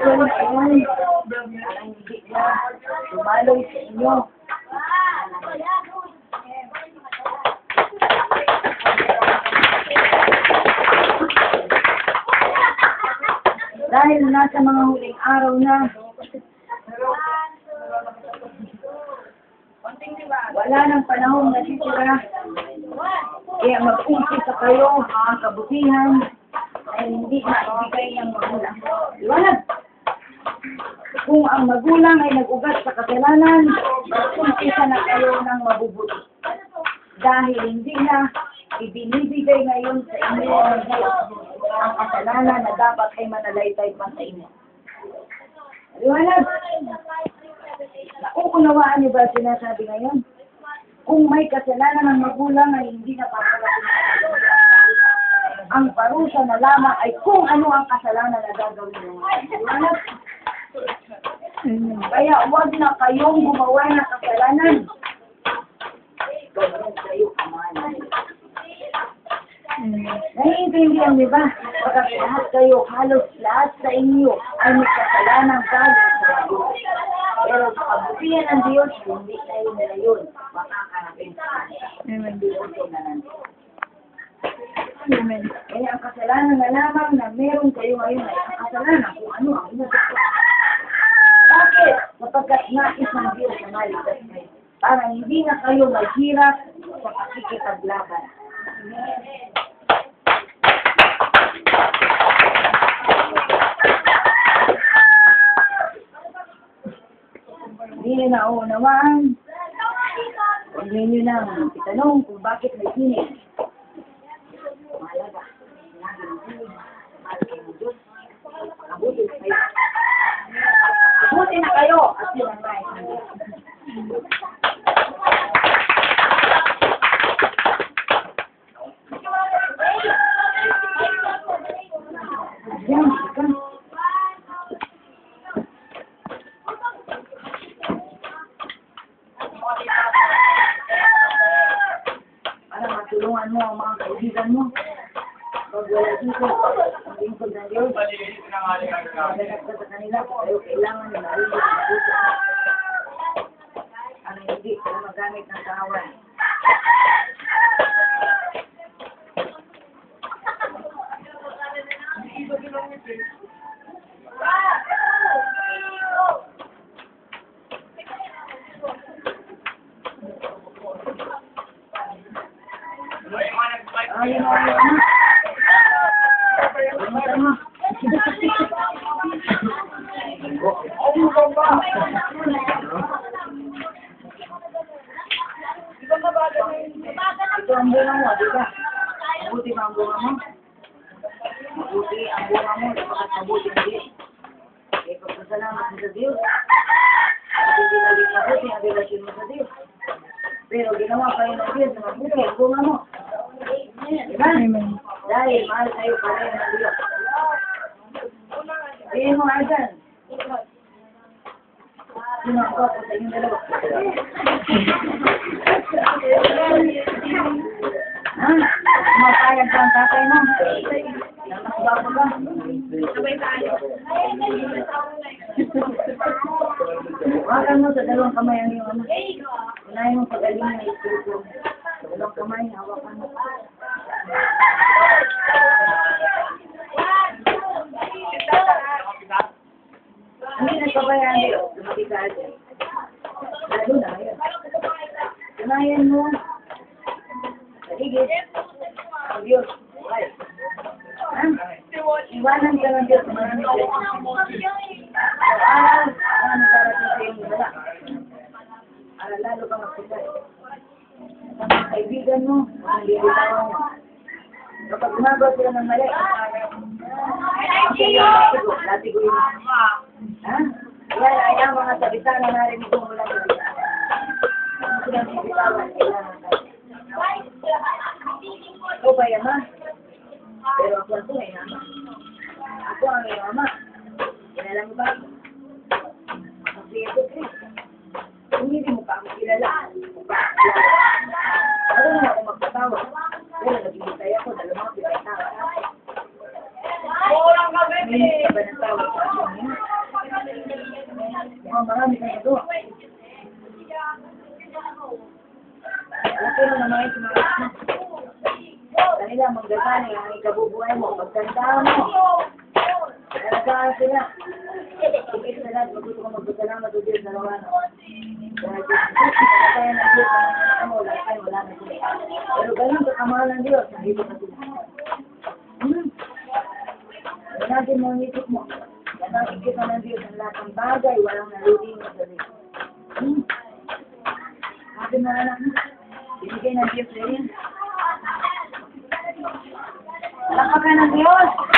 Yun na yun. Parang hindi na lumaloy sa inyo. Dahil nasa mga huling araw na, wala nang panahon na natitira. Kaya mag-umpisa kayo ang kabutihan ay hindi maibigay ng magulang. Liwanag! Kung ang magulang ay nag-ugat sa kasalanan, mag-umpisa na kayo ng mabubuti. Dahil hindi na ibinibigay ngayon sa inyo ng Diyos ang kasalanan na dapat ay manalaytay pa sa inyo. Liwanag! Nauunawaan niyo ba sinasabi ngayon? Kung may kasalanan ng magulang ay hindi na papalasin. Ang parusa na lamang ay kung ano ang kasalanan na gagawin mo. Liwanag! Kaya huwag na kayong gumawa ng kasalanan. Gawin kayo kamalan. Naiintindihan niyo ba? Pagkat lahat kayo, halos lahat sa inyo ay may kasalanang galing sa Diyos. Pero sa kabutihan ng Diyos, hindi kayo nila yun makakarapin sa Amen. Amen. Kaya ang kasalanan na lamang na meron kayo ngayon ay ang kasalanan kung ano ang inagos. Bakit? Sapagkat nais ng Diyos na maligtas kayo. Para hindi na kayo maghirap sa pakikipaglaban. Hindi na naunawaan. Huwag ninyo nang itanong kung bakit may sinig. Mahalaga. Abutin kayo. Abutin na kayo at sinangay. Yan, ika. Para matulungan mo ang mga kaibigan mo. Pag wala dito, ang lingkod ng Diyos, magagat ka sa kanila, kayo kailangan na marinig ang puso. Ang hindi kayo magamit ng kahawan. Ayun, ito ang bunga mo, di ba? Mabuti ba ang bunga mo? Mabuti ang bunga mo, dapat mabuti ang Diyos. Kaya pagpasalamat mo sa Diyos, hindi na rin mabuti ang relasyon mo sa Diyos. Pero ginawa kayo ng Diyos na mabuti ang bunga mo. Diba? Dahil mahal kayo pareho ng Diyos. Sabihin mo nga dyan. Sino ang ko sa inyong dalawa? Ha? Mapayag ka ang tatay mo? Nakasbago ka? Sabay tayo. Hawakan mo sa dalawang kamay ang iyong ano. Unahin mo pagaling na isipin. Dalawang kamay, hawakan mo. Hindi nagpabayaan nyo. Lumaki ka dyan. Lalo na yun. Unahin mo. Saligid. Ang Diyos. Okay. Ha? Iwanan ka ng Diyos. Maraming Diyos. Aral. Ang nagkarating sa iyong wala. Aral lalo ka magpitay. Sa mga kaibigan mo, ang lilitawan mo. Kapag gumagawa sila ng mali, kasi yung latigo yun. Ha? Yan ay ang mga salita na narinig mo mula sa salita. Ano silang bibitawan? Kailangan tayo. Ikaw ba yan, ma? Pero ako ang tunay na ama. Ako ang iyong ama. Kilala mo ba ako? Kasi ito, Chris. Kung hindi mo pa ako kilala, mukha ako kilala. Ano na ako magpatawa? Pero nagbibitay ako, dalawang pinagtawa. Oo lang ka, baby! Hindi ka ba nagtawa sa akin? marami kang nagawa. Laki mo naman yung mga mo. Kanila, magdasali ang ikabubuhay mo. Pagtanda mo. Nalagaan sila. Ikit na lahat, magusto ko magpasalamat o Diyos na rawan. Dahil kaya ng Diyos ang mga anak mo, lahat kayo wala na sila. Pero ganun ka kamahal ng Diyos, nandito ka sila. Ganagin mo ang isip mo. Ganagin kita ng Diyos ang lahat ng bagay, walang nalulingin sa Diyos. Sabi mo anak mo, binigay ng Diyos na rin. Lakap ka ng Diyos!